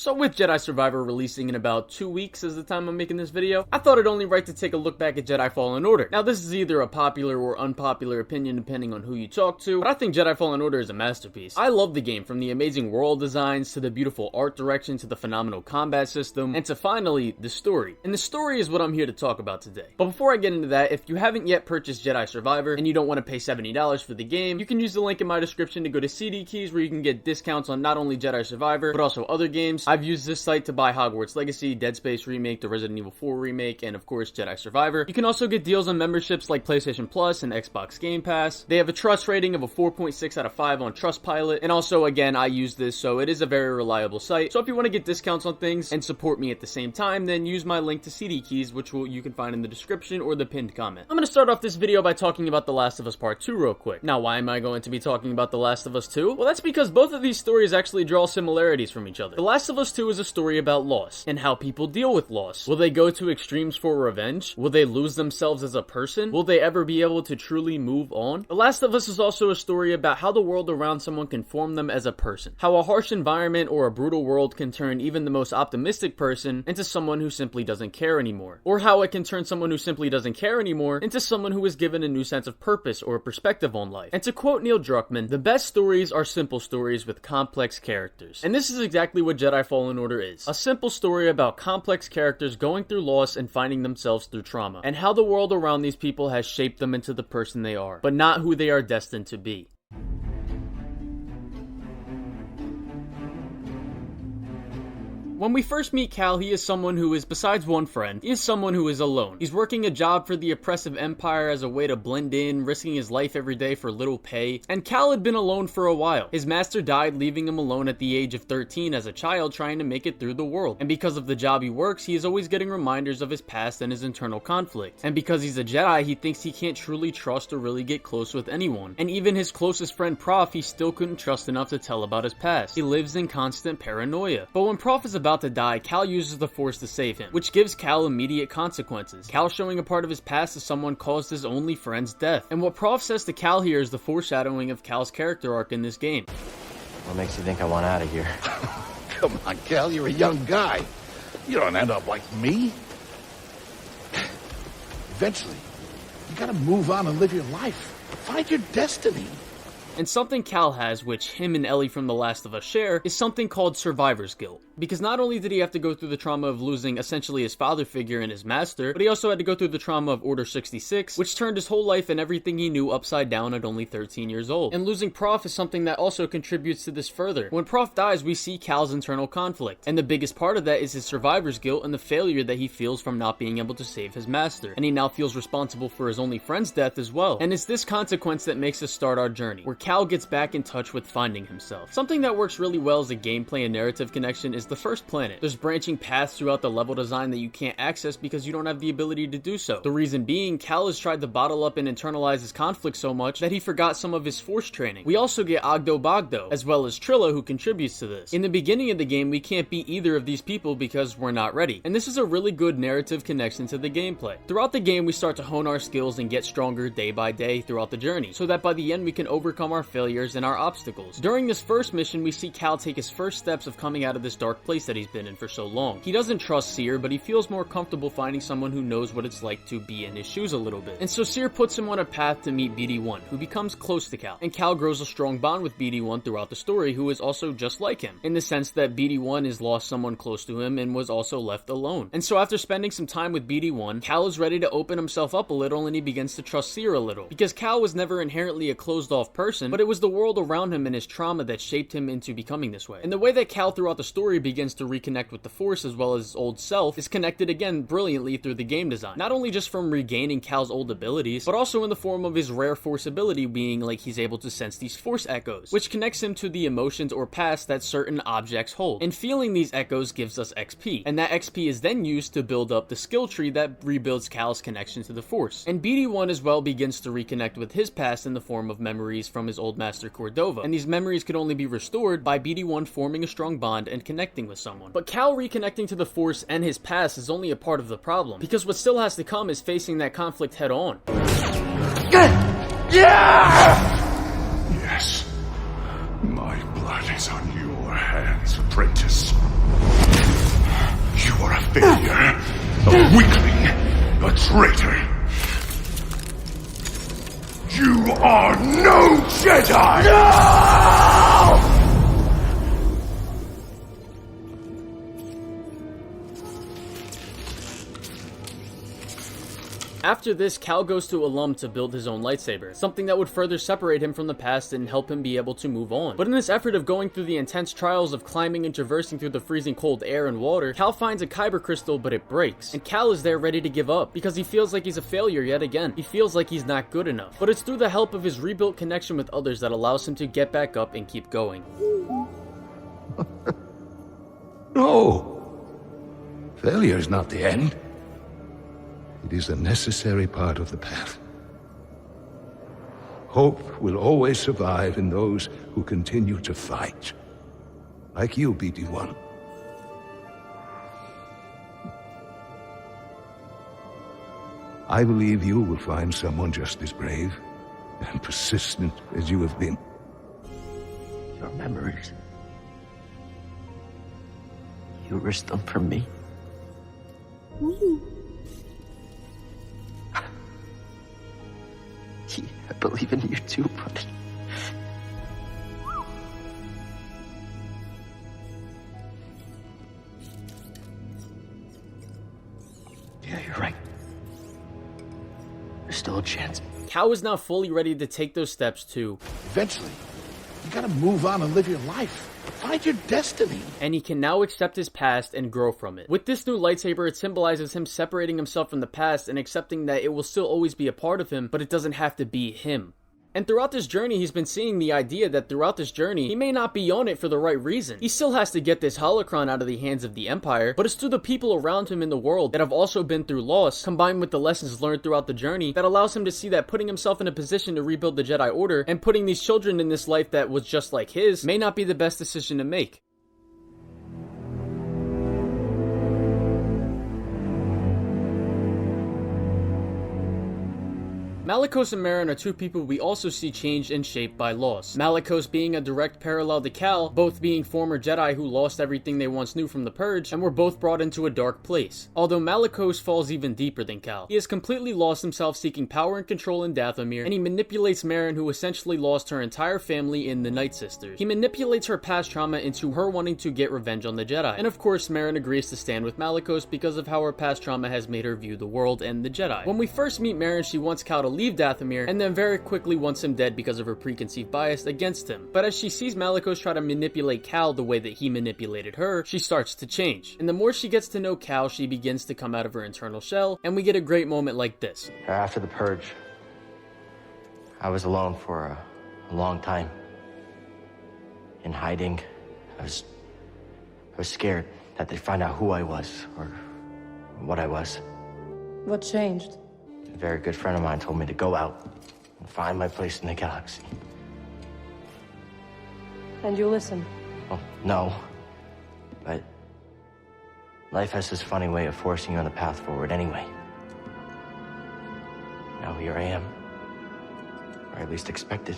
So with Jedi Survivor releasing in about 2 weeks as the time I'm making this video, I thought it only right to take a look back at Jedi Fallen Order. Now this is either a popular or unpopular opinion depending on who you talk to, but I think Jedi Fallen Order is a masterpiece. I love the game, from the amazing world designs, to the beautiful art direction, to the phenomenal combat system, and to finally, the story. And the story is what I'm here to talk about today. But before I get into that, if you haven't yet purchased Jedi Survivor, and you don't want to pay $70 for the game, you can use the link in my description to go to CD Keys, where you can get discounts on not only Jedi Survivor, but also other games. I've used this site to buy Hogwarts Legacy, Dead Space Remake, the Resident Evil 4 Remake, and of course Jedi Survivor. You can also get deals on memberships like PlayStation Plus and Xbox Game Pass. They have a trust rating of a 4.6 out of 5 on Trustpilot, and also again I use this, so it is a very reliable site. So if you want to get discounts on things and support me at the same time, then use my link to CD Keys, which you can find in the description or the pinned comment. I'm going to start off this video by talking about The Last of Us Part 2 real quick. Now why am I going to be talking about The Last of Us 2? Well, that's because both of these stories actually draw similarities from each other. The Last of Us 2 is a story about loss and how people deal with loss. Will they go to extremes for revenge? Will they lose themselves as a person? Will they ever be able to truly move on? The Last of Us is also a story about how the world around someone can form them as a person. How a harsh environment or a brutal world can turn even the most optimistic person into someone who simply doesn't care anymore. Or how it can turn someone who simply doesn't care anymore into someone who is given a new sense of purpose or perspective on life. And to quote Neil Druckmann, the best stories are simple stories with complex characters. And this is exactly what Jedi Fallen Order is. A simple story about complex characters going through loss and finding themselves through trauma, and how the world around these people has shaped them into the person they are, but not who they are destined to be. When we first meet Cal, he is someone who is, besides one friend, he is someone who is alone. He's working a job for the oppressive empire as a way to blend in, risking his life every day for little pay. And Cal had been alone for a while. His master died, leaving him alone at the age of 13 as a child trying to make it through the world. And because of the job he works, he is always getting reminders of his past and his internal conflict. And because he's a Jedi, he thinks he can't truly trust or really get close with anyone. And even his closest friend Prof, he still couldn't trust enough to tell about his past. He lives in constant paranoia. But when Prof is about to die, Cal uses the Force to save him, which gives Cal immediate consequences. Cal showing a part of his past as someone caused his only friend's death. And what Prof says to Cal here is the foreshadowing of Cal's character arc in this game. What makes you think I want out of here? Come on, Cal, you're a young guy. You don't end up like me. Eventually, you gotta move on and live your life. Find your destiny. And something Cal has, which him and Ellie from The Last of Us share, is something called survivor's guilt. Because not only did he have to go through the trauma of losing essentially his father figure and his master, but he also had to go through the trauma of Order 66, which turned his whole life and everything he knew upside down at only 13 years old. And losing Prof is something that also contributes to this further. When Prof dies, we see Cal's internal conflict, and the biggest part of that is his survivor's guilt and the failure that he feels from not being able to save his master. And he now feels responsible for his only friend's death as well. And it's this consequence that makes us start our journey, where Cal gets back in touch with finding himself. Something that works really well as a gameplay and narrative connection is the first planet. There's branching paths throughout the level design that you can't access because you don't have the ability to do so. The reason being, Cal has tried to bottle up and internalize his conflict so much that he forgot some of his Force training. We also get Ogdo Bogdo, as well as Trilla, who contributes to this. In the beginning of the game, we can't beat either of these people because we're not ready. And this is a really good narrative connection to the gameplay. Throughout the game, we start to hone our skills and get stronger day by day throughout the journey, so that by the end we can overcome our failures and our obstacles. During this first mission, we see Cal take his first steps of coming out of this dark place that he's been in for so long. He doesn't trust Cere, but he feels more comfortable finding someone who knows what it's like to be in his shoes a little bit. And so Cere puts him on a path to meet BD1, who becomes close to Cal. And Cal grows a strong bond with BD1 throughout the story, who is also just like him, in the sense that BD1 has lost someone close to him and was also left alone. And so after spending some time with BD1, Cal is ready to open himself up a little, and he begins to trust Cere a little. Because Cal was never inherently a closed-off person, but it was the world around him and his trauma that shaped him into becoming this way. And the way that Cal throughout the story begins to reconnect with the Force as well as his old self is connected again brilliantly through the game design. Not only just from regaining Cal's old abilities, but also in the form of his rare Force ability being like he's able to sense these Force echoes, which connects him to the emotions or past that certain objects hold. And feeling these echoes gives us XP, and that XP is then used to build up the skill tree that rebuilds Cal's connection to the Force. And BD1 as well begins to reconnect with his past in the form of memories from his old master Cordova, and these memories could only be restored by BD1 forming a strong bond and connecting with someone. But Cal reconnecting to the Force and his past is only a part of the problem, because what still has to come is facing that conflict head on. Yes, my blood is on your hands, apprentice. failure, a weakling, a traitor. You are no Jedi! No! After this, Cal goes to Alum to build his own lightsaber, something that would further separate him from the past and help him be able to move on. But in this effort of going through the intense trials of climbing and traversing through the freezing cold air and water, Cal finds a kyber crystal, but it breaks. And Cal is there ready to give up, because he feels like he's a failure yet again. He feels like he's not good enough. But it's through the help of his rebuilt connection with others that allows him to get back up and keep going. No. Failure is not the end. It is a necessary part of the path. Hope will always survive in those who continue to fight. Like you, BD-1. I believe you will find someone just as brave and persistent as you have been. Your memories. You risked them for me. I believe in you too, buddy. Yeah, you're right. There's still a chance. Cal is now fully ready to take those steps too. Eventually, you gotta move on and live your life. Find your destiny. And he can now accept his past and grow from it. With this new lightsaber, it symbolizes him separating himself from the past and accepting that it will still always be a part of him, but it doesn't have to be him. And throughout this journey, he's been seeing the idea that throughout this journey, he may not be on it for the right reason. He still has to get this holocron out of the hands of the Empire, but it's through the people around him in the world that have also been through loss, combined with the lessons learned throughout the journey, that allows him to see that putting himself in a position to rebuild the Jedi Order and putting these children in this life that was just like his may not be the best decision to make. Malicos and Merrin are two people we also see changed and shaped by loss. Malicos being a direct parallel to Cal, both being former Jedi who lost everything they once knew from the Purge, and were both brought into a dark place. Although Malicos falls even deeper than Cal. He has completely lost himself seeking power and control in Dathomir, and he manipulates Merrin, who essentially lost her entire family in the Night Sisters. He manipulates her past trauma into her wanting to get revenge on the Jedi. And of course, Merrin agrees to stand with Malicos because of how her past trauma has made her view the world and the Jedi. When we first meet Merrin, she wants Cal to leave Dathomir, and then very quickly wants him dead because of her preconceived bias against him. But as she sees Malicos try to manipulate Cal the way that he manipulated her, she starts to change. And the more she gets to know Cal, she begins to come out of her internal shell, and we get a great moment like this. After the Purge, I was alone for a long time. In hiding, I was scared that they'd find out who I was, or what I was. What changed? A very good friend of mine told me to go out and find my place in the galaxy. And you listened? Well, no. But life has this funny way of forcing you on the path forward anyway. Now here I am. Or at least expected.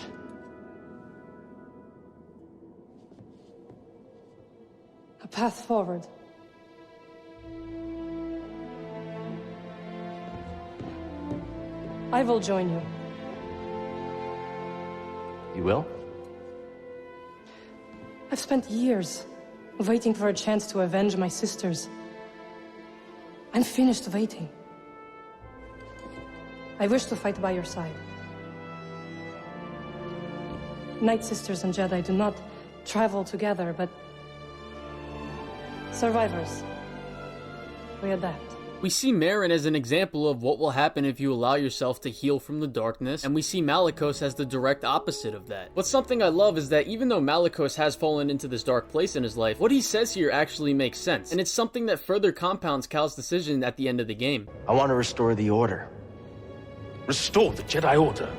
A path forward. I will join you. You will? I've spent years waiting for a chance to avenge my sisters. I'm finished waiting. I wish to fight by your side. Night Sisters and Jedi do not travel together, but survivors. We adapt. We see Merrin as an example of what will happen if you allow yourself to heal from the darkness, and we see Malicos as the direct opposite of that. But something I love is that even though Malicos has fallen into this dark place in his life, what he says here actually makes sense, and it's something that further compounds Cal's decision at the end of the game. I want to restore the Order. Restore the Jedi Order.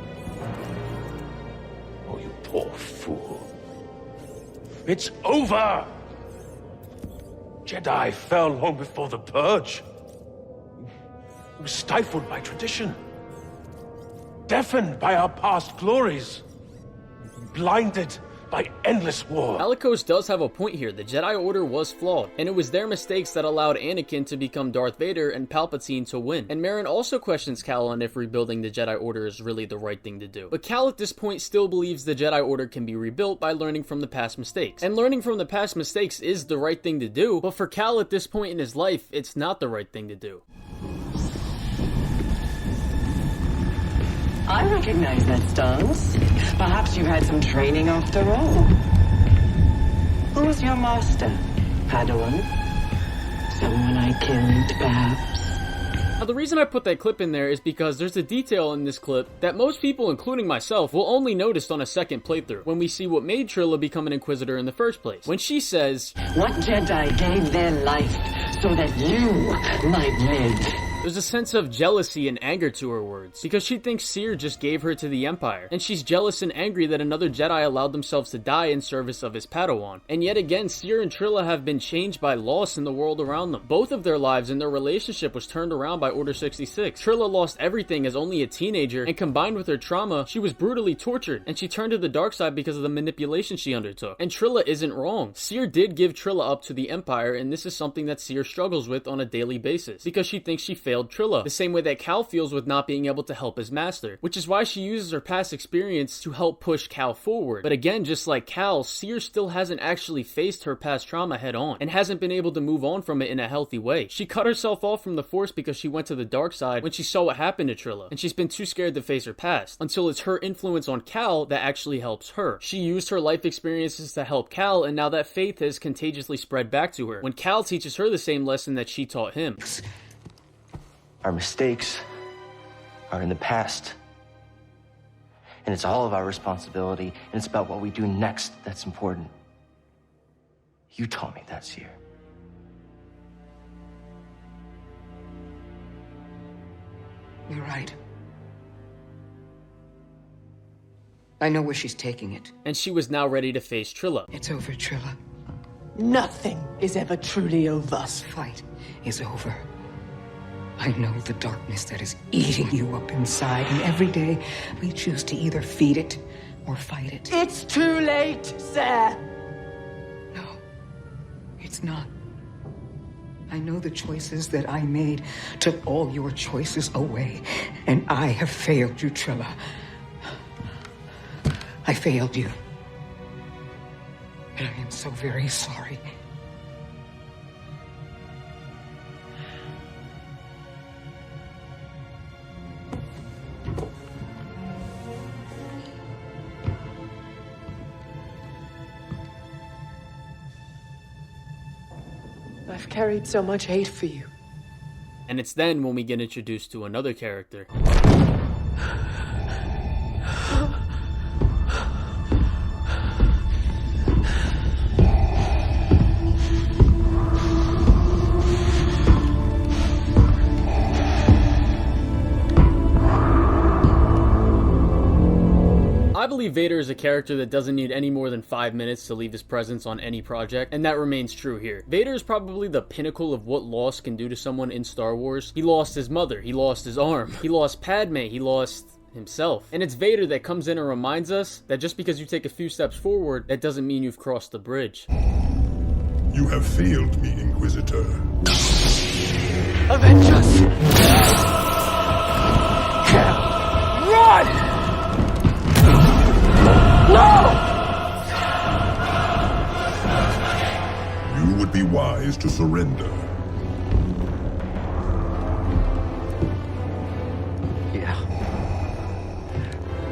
Oh, you poor fool. It's over! Jedi fell long before the Purge. It was stifled by tradition. Deafened by our past glories. Blinded by endless war. Alikos does have a point here. The Jedi Order was flawed, and it was their mistakes that allowed Anakin to become Darth Vader and Palpatine to win. And Merrin also questions Cal on if rebuilding the Jedi Order is really the right thing to do. But Cal at this point still believes the Jedi Order can be rebuilt by learning from the past mistakes. And learning from the past mistakes is the right thing to do, but for Cal at this point in his life, it's not the right thing to do. I recognize that stance. Perhaps you had some training after all. Who was your master? Padawan? Someone I killed, perhaps? Now, the reason I put that clip in there is because there's a detail in this clip that most people, including myself, will only notice on a second playthrough, when we see what made Trilla become an Inquisitor in the first place. When she says, "What Jedi gave their life so that you might live?" There's a sense of jealousy and anger to her words, because she thinks Cere just gave her to the Empire, and she's jealous and angry that another Jedi allowed themselves to die in service of his Padawan. And yet again, Cere and Trilla have been changed by loss in the world around them. Both of their lives and their relationship was turned around by Order 66. Trilla lost everything as only a teenager, and combined with her trauma, she was brutally tortured, and she turned to the dark side because of the manipulation she undertook. And Trilla isn't wrong. Cere did give Trilla up to the Empire, and this is something that Cere struggles with on a daily basis, because she thinks she failed Trilla, the same way that Cal feels with not being able to help his master, which is why she uses her past experience to help push Cal forward. But again, just like Cal, Cere still hasn't actually faced her past trauma head on, and hasn't been able to move on from it in a healthy way. She cut herself off from the Force because she went to the dark side when she saw what happened to Trilla, and she's been too scared to face her past, until it's her influence on Cal that actually helps her. She used her life experiences to help Cal, and now that faith has contagiously spread back to her, when Cal teaches her the same lesson that she taught him. Our mistakes are in the past. And it's all of our responsibility, and it's about what we do next that's important. You taught me that, Cere. You're right. I know where she's taking it. And she was now ready to face Trilla. It's over, Trilla. Nothing is ever truly over. This fight is over. I know the darkness that is eating you up inside, and every day we choose to either feed it or fight it. It's too late, Cere. No, it's not. I know the choices that I made took all your choices away, and I have failed you, Trilla. I failed you. And I am so very sorry. I've carried so much hate for you. And it's then when we get introduced to another character. I believe Vader is a character that doesn't need any more than 5 minutes to leave his presence on any project, and that remains true here. Vader is probably the pinnacle of what loss can do to someone in Star Wars. He lost his mother, he lost his arm, he lost Padme, he lost himself. And it's Vader that comes in and reminds us that just because you take a few steps forward, that doesn't mean you've crossed the bridge. You have failed me, Inquisitor. Avenge us! Run! No! You would be wise to surrender. Yeah.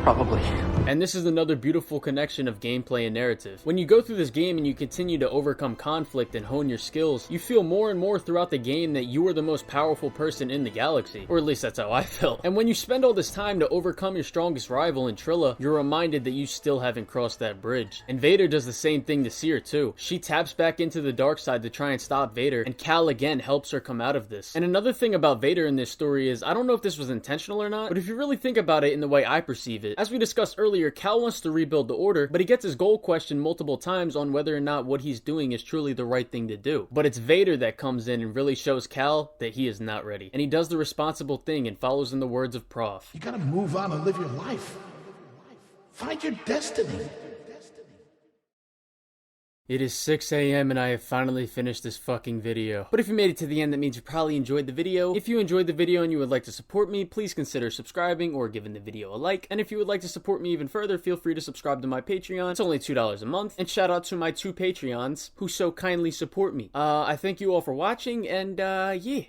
Probably. And this is another beautiful connection of gameplay and narrative. When you go through this game and you continue to overcome conflict and hone your skills, you feel more and more throughout the game that you are the most powerful person in the galaxy. Or at least that's how I felt. And when you spend all this time to overcome your strongest rival in Trilla, you're reminded that you still haven't crossed that bridge. And Vader does the same thing to Cere too. She taps back into the dark side to try and stop Vader, and Cal again helps her come out of this. And another thing about Vader in this story is, I don't know if this was intentional or not, but if you really think about it in the way I perceive it, as we discussed earlier, Cal wants to rebuild the Order, but he gets his goal questioned multiple times on whether or not what he's doing is truly the right thing to do. But it's Vader that comes in and really shows Cal that he is not ready. And he does the responsible thing and follows in the words of Prof. You gotta move on and live your life. Find your destiny. It is 6 a.m. and I have finally finished this fucking video. But if you made it to the end, that means you probably enjoyed the video. If you enjoyed the video and you would like to support me, please consider subscribing or giving the video a like. And if you would like to support me even further, feel free to subscribe to my Patreon. It's only $2 a month. And shout out to my 2 Patreons who so kindly support me. I thank you all for watching, and yeah.